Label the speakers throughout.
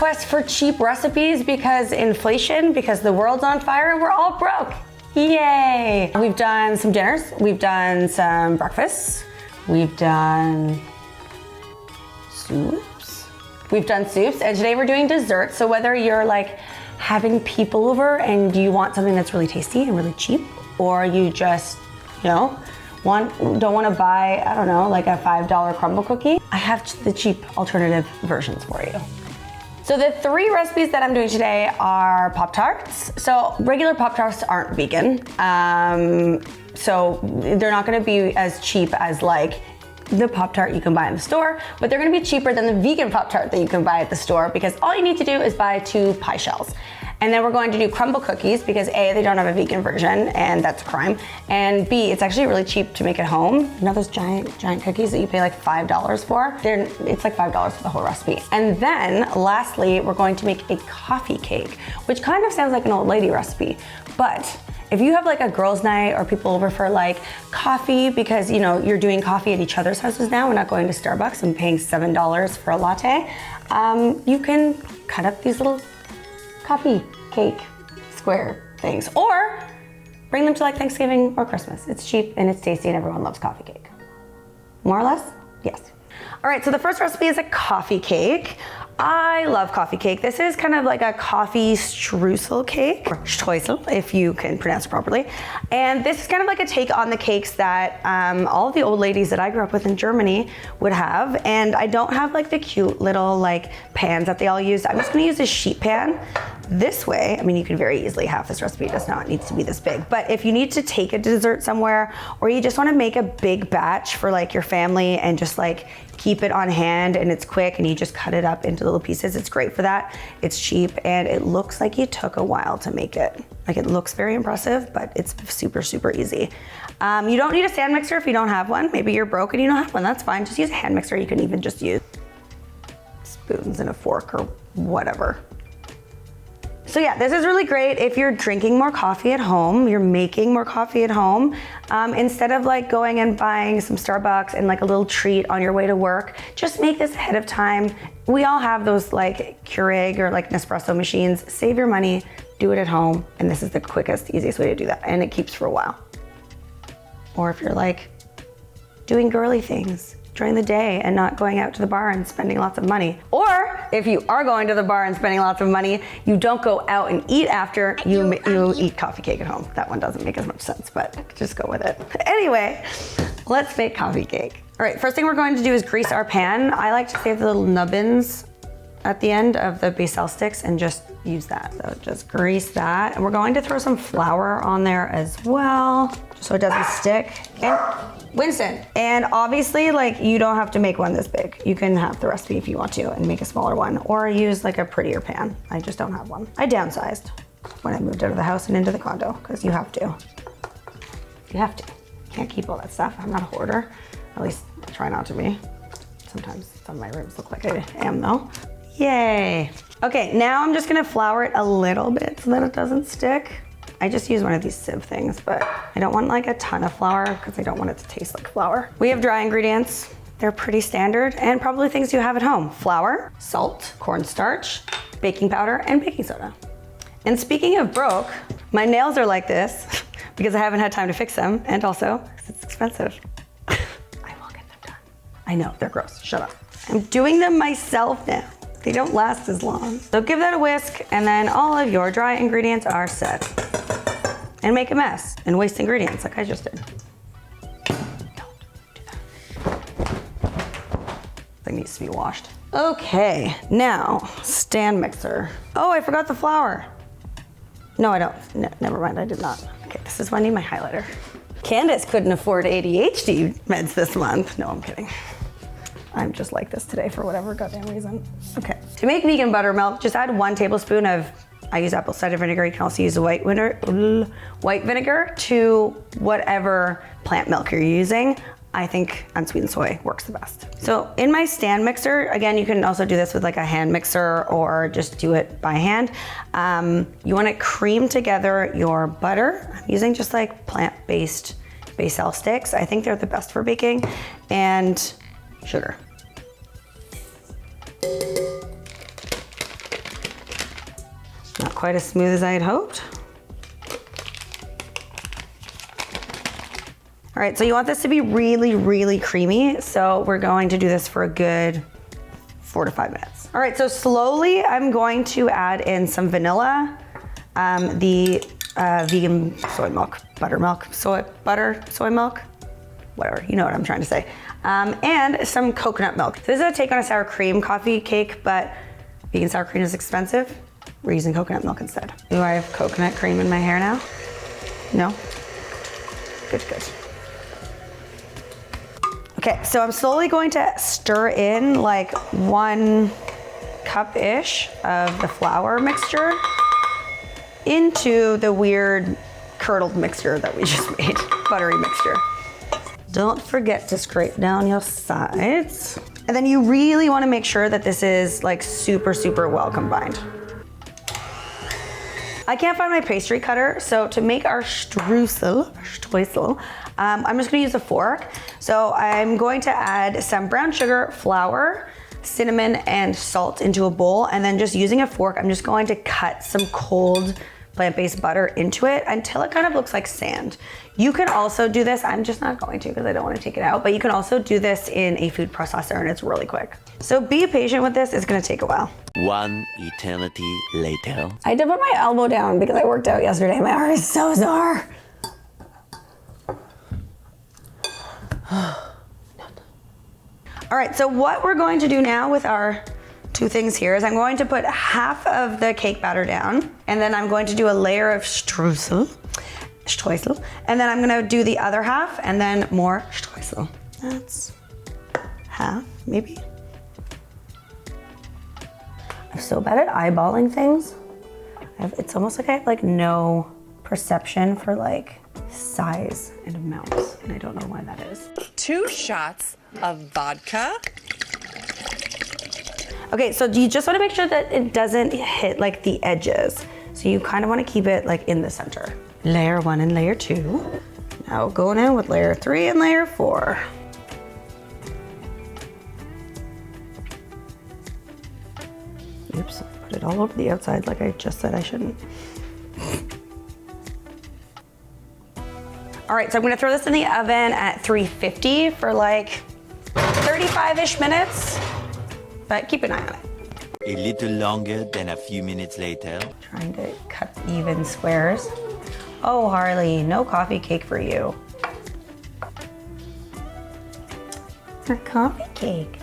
Speaker 1: request for cheap recipes because inflation, because the world's on fire and we're all broke. Yay! We've done some dinners, we've done some breakfasts, we've done soups. And today we're doing desserts. So whether you're like having people over and you want something that's really tasty and really cheap, or you just, you know, don't want to buy, I don't know, like a $5 crumble cookie, I have the cheap alternative versions for you. So the 3 recipes that I'm doing today are Pop-Tarts. So regular Pop-Tarts aren't vegan. So they're not gonna be as cheap as like the Pop-Tart you can buy in the store, but they're gonna be cheaper than the vegan Pop-Tart that you can buy at the store because all you need to do is buy 2 pie shells. And then we're going to do crumble cookies because A, they don't have a vegan version and that's a crime. And B, it's actually really cheap to make at home. You know those giant cookies that you pay like $5 for? It's like $5 for the whole recipe. And then lastly, we're going to make a coffee cake, which kind of sounds like an old lady recipe. But if you have like a girls' night or people over for like coffee because you know you're doing coffee at each other's houses now, we're not going to Starbucks and paying $7 for a latte, you can cut up these little coffee cake square things or bring them to like Thanksgiving or Christmas. It's cheap and it's tasty and everyone loves coffee cake. More or less? Yes. All right, so the first recipe is a coffee cake. I love coffee cake. This is kind of like a coffee streusel cake, or streusel, if you can pronounce it properly. And this is kind of like a take on the cakes that all of the old ladies that I grew up with in Germany would have. And I don't have like the cute little like pans that they all use. I'm just gonna use a sheet pan. This way, I mean, you can very easily have this recipe, it does not need to be this big. But if you need to take a dessert somewhere, or you just wanna make a big batch for like your family and just like keep it on hand and it's quick and you just cut it up into little pieces, it's great for that. It's cheap and it looks like it took a while to make it. Like it looks very impressive, but it's super, super easy. You don't need a stand mixer if you don't have one. Maybe you're broke and you don't have one, that's fine. Just use a hand mixer. You can even just use spoons and a fork or whatever. So yeah, this is really great if you're drinking more coffee at home, you're making more coffee at home. Instead of like going and buying some Starbucks and like a little treat on your way to work, just make this ahead of time. We all have those like Keurig or like Nespresso machines. Save your money, do it at home. And this is the quickest, easiest way to do that. And it keeps for a while. Or if you're like doing girly things during the day and not going out to the bar and spending lots of money. Or if you are going to the bar and spending lots of money, you don't go out and eat after, you eat coffee cake at home. That one doesn't make as much sense, but just go with it. Anyway, let's make coffee cake. All right, first thing we're going to do is grease our pan. I like to save the little nubbins at the end of the becel sticks and just use that. So just grease that. And we're going to throw some flour on there as well, just so it doesn't stick. And Winston. And obviously, like, you don't have to make one this big. You can have the recipe if you want to and make a smaller one, or use like a prettier pan. I just don't have one. I downsized when I moved out of the house and into the condo, because you have to. You have to. You can't keep all that stuff. I'm not a hoarder. At least I try not to be. Sometimes some of my rooms look like I am though. Yay. Okay, now I'm just gonna flour it a little bit so that it doesn't stick. I just use one of these sieve things, but I don't want like a ton of flour because I don't want it to taste like flour. We have dry ingredients. They're pretty standard and probably things you have at home. Flour, salt, cornstarch, baking powder, and baking soda. And speaking of broke, my nails are like this because I haven't had time to fix them, and also because it's expensive. I will get them done. I know, they're gross, shut up. I'm doing them myself now. They don't last as long. So give that a whisk, and then all of your dry ingredients are set. And make a mess and waste ingredients like I just did. Don't do that. Thing needs to be washed. Okay, now stand mixer. Oh, I forgot the flour. No, I don't. No, never mind, I did not. Okay, this is when I need my highlighter. Candace couldn't afford ADHD meds this month. No, I'm kidding. I'm just like this today for whatever goddamn reason. Okay, to make vegan buttermilk, just add 1 tablespoon of, I use apple cider vinegar. You can also use white vinegar to whatever plant milk you're using. I think unsweetened soy works the best. So in my stand mixer, again, you can also do this with like a hand mixer or just do it by hand. You wanna cream together your butter. I'm using just like plant-based becel sticks. I think they're the best for baking, and sugar. quite as smooth as I had hoped. All right, so you want this to be really, really creamy. So we're going to do this for a good 4 to 5 minutes. All right, so slowly I'm going to add in some vanilla, the vegan soy milk, buttermilk, soy milk, whatever, you know what I'm trying to say. And some coconut milk. So this is a take on a sour cream coffee cake, but vegan sour cream is expensive. We're using coconut milk instead. Do I have coconut cream in my hair now? No? Good, good. Okay, so I'm slowly going to stir in like 1 cup-ish of the flour mixture into the weird curdled mixture that we just made, buttery mixture. Don't forget to scrape down your sides. And then you really wanna make sure that this is like super, super well combined. I can't find my pastry cutter, so to make our streusel, I'm just gonna use a fork. So I'm going to add some brown sugar, flour, cinnamon, and salt into a bowl, and then just using a fork, I'm just going to cut some cold plant-based butter into it until it kind of looks like sand. You can also do this, I'm just not going to because I don't want to take it out, but you can also do this in a food processor and it's really quick. So be patient with this, it's gonna take a while.
Speaker 2: 1 eternity later.
Speaker 1: I did put my elbow down because I worked out yesterday. My arm is so sore. All right, so what we're going to do now with our 2 things here is I'm going to put half of the cake batter down, and then I'm going to do a layer of streusel, and then I'm gonna do the other half, and then more streusel. That's half, maybe. I'm so bad at eyeballing things. It's almost like I have like no perception for like size and amounts, and I don't know why that is.
Speaker 3: 2 shots of vodka.
Speaker 1: Okay, so you just wanna make sure that it doesn't hit like the edges. So you kind of wanna keep it like in the center. Layer 1 and layer 2. Now going in with layer 3 and layer 4. Oops, I put it all over the outside like I just said I shouldn't. All right, so I'm gonna throw this in the oven at 350 for like 35-ish minutes, but keep an eye on it.
Speaker 2: A little longer than a few minutes later.
Speaker 1: Trying to cut even squares. Oh, Harley, no coffee cake for you. Our coffee cake,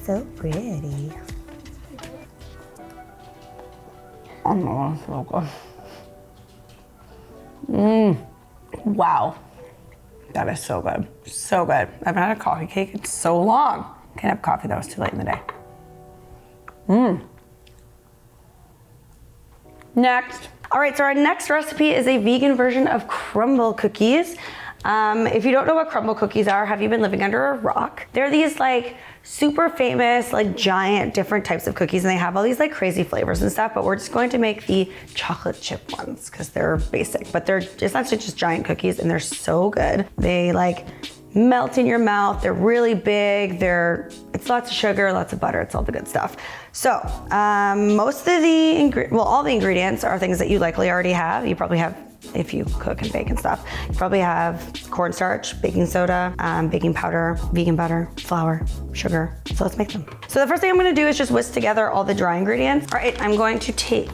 Speaker 1: so pretty. Oh, so good. Wow, that is so good, so good. I haven't had a coffee cake in so long. Can't have coffee, that was too late in the day. Next. All right, so our next recipe is a vegan version of crumble cookies. If you don't know what crumble cookies are, have you been living under a rock? They're these like super famous, like giant different types of cookies, and they have all these like crazy flavors and stuff, but we're just going to make the chocolate chip ones because they're basic, but they're essentially just giant cookies and they're so good. They like melt in your mouth, they're really big, it's lots of sugar, lots of butter, it's all the good stuff. So most of the all the ingredients are things that you likely already have. You probably have, if you cook and bake and stuff, you probably have cornstarch, baking soda, baking powder, vegan butter, flour, sugar. So let's make them. So the first thing I'm gonna do is just whisk together all the dry ingredients. All right, I'm going to take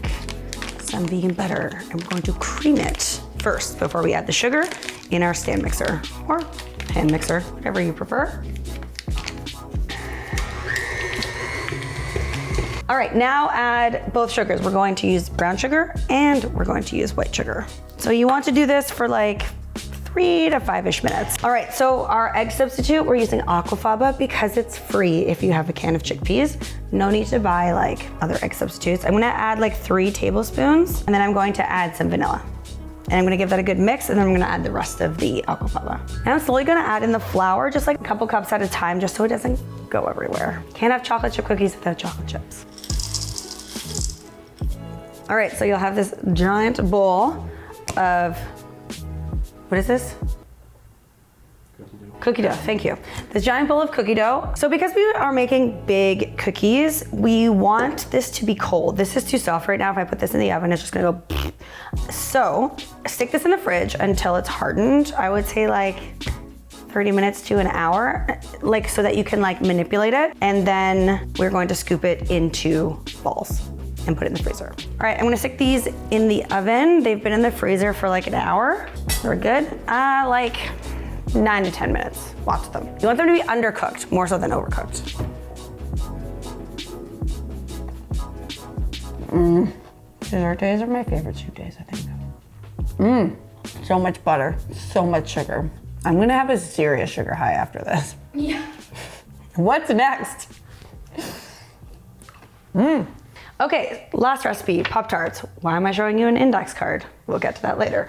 Speaker 1: some vegan butter. I'm going to cream it first before we add the sugar in our stand mixer or hand mixer, whatever you prefer. All right, now add both sugars. We're going to use brown sugar and we're going to use white sugar. So you want to do this for like 3 to 5-ish minutes. All right, so our egg substitute, we're using aquafaba because it's free if you have a can of chickpeas. No need to buy like other egg substitutes. I'm gonna add like 3 tablespoons and then I'm going to add some vanilla. And I'm gonna give that a good mix and then I'm gonna add the rest of the aquafaba. And I'm slowly gonna add in the flour, just like a couple cups at a time, just so it doesn't go everywhere. Can't have chocolate chip cookies without chocolate chips. All right, so you'll have this giant bowl of, what is this? Cookie dough, thank you. This giant bowl of cookie dough. So because we are making big cookies, we want this to be cold. This is too soft right now. If I put this in the oven, it's just gonna go. So stick this in the fridge until it's hardened. I would say like 30 minutes to an hour, like so that you can like manipulate it. And then we're going to scoop it into balls and put it in the freezer. All right, I'm gonna stick these in the oven. They've been in the freezer for like an hour. We're good. Like 9 to 10 minutes, lots of them. You want them to be undercooked, more so than overcooked. Dessert days are my favorite soup days, I think. So much butter, so much sugar. I'm gonna have a serious sugar high after this.
Speaker 4: Yeah.
Speaker 1: What's next? Okay, last recipe, Pop-Tarts. Why am I showing you an index card? We'll get to that later.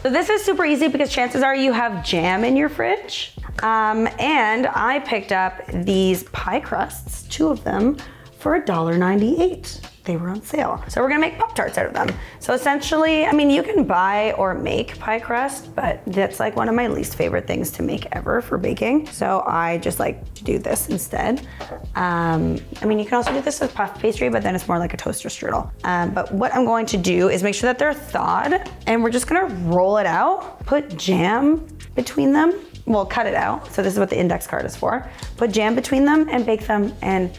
Speaker 1: So this is super easy because chances are you have jam in your fridge. And I picked up these pie crusts, 2 of them, for $1.98. They were on sale. So we're gonna make Pop-Tarts out of them. So essentially, I mean, you can buy or make pie crust, but that's like one of my least favorite things to make ever for baking. So I just like to do this instead. I mean, you can also do this with puff pastry, but then it's more like a toaster strudel. But what I'm going to do is make sure that they're thawed, and we're just gonna roll it out, put jam between them. Well, cut it out. So this is what the index card is for. Put jam between them and bake them, and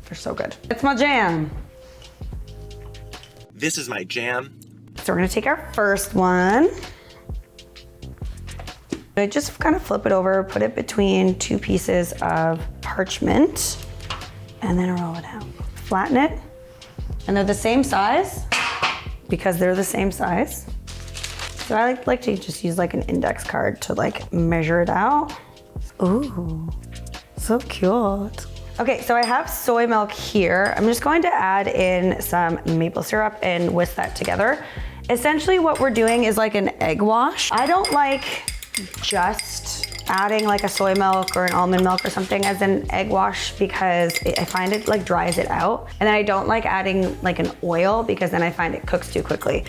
Speaker 1: they're so good. It's my jam.
Speaker 5: This is my jam.
Speaker 1: So we're gonna take our first one. I just kind of flip it over, put it between 2 pieces of parchment, and then roll it out. Flatten it, and they're the same size because they're the same size. So I like to just use like an index card to like measure it out. Ooh, so cute. Okay, so I have soy milk here. I'm just going to add in some maple syrup and whisk that together. Essentially what we're doing is like an egg wash. I don't like just adding like a soy milk or an almond milk or something as an egg wash because I find it like dries it out. And then I don't like adding like an oil because then I find it cooks too quickly.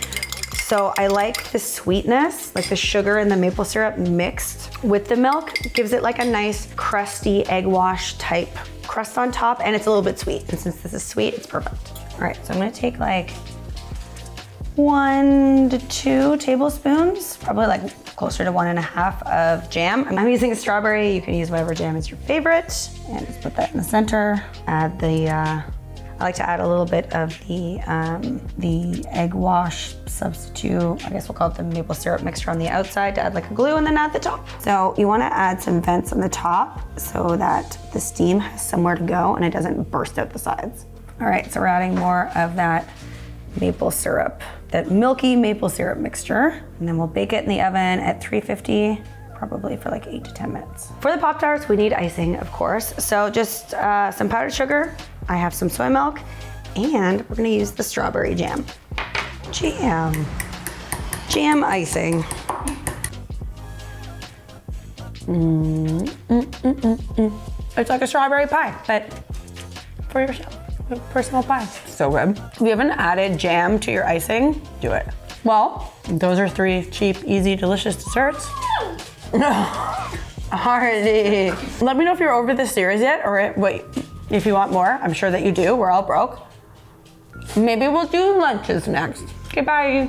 Speaker 1: So I like the sweetness, like the sugar and the maple syrup mixed with the milk. Gives it like a nice crusty egg wash type crust on top, and it's a little bit sweet. And since this is sweet, it's perfect. All right, so I'm gonna take like 1 to 2 tablespoons, probably like closer to 1.5 of jam. I'm using a strawberry. You can use whatever jam is your favorite. And just put that in the center. Add the, I like to add a little bit of the egg wash substitute. I guess we'll call it the maple syrup mixture on the outside to add like a glue, and then at the top. So you wanna add some vents on the top so that the steam has somewhere to go and it doesn't burst out the sides. All right, so we're adding more of that maple syrup, that milky maple syrup mixture, and then we'll bake it in the oven at 350, probably for like 8 to 10 minutes. For the Pop-Tarts, we need icing, of course. So just some powdered sugar. I have some soy milk, and we're gonna use the strawberry jam. Jam icing. It's like a strawberry pie, but for yourself, a personal pie. So good. If you haven't added jam to your icing, do it. Well, those are 3 cheap, easy, delicious desserts. Hardy. Let me know if you're over this series yet, or wait, if you want more. I'm sure that you do. We're all broke. Maybe we'll do lunches next. Okay, bye.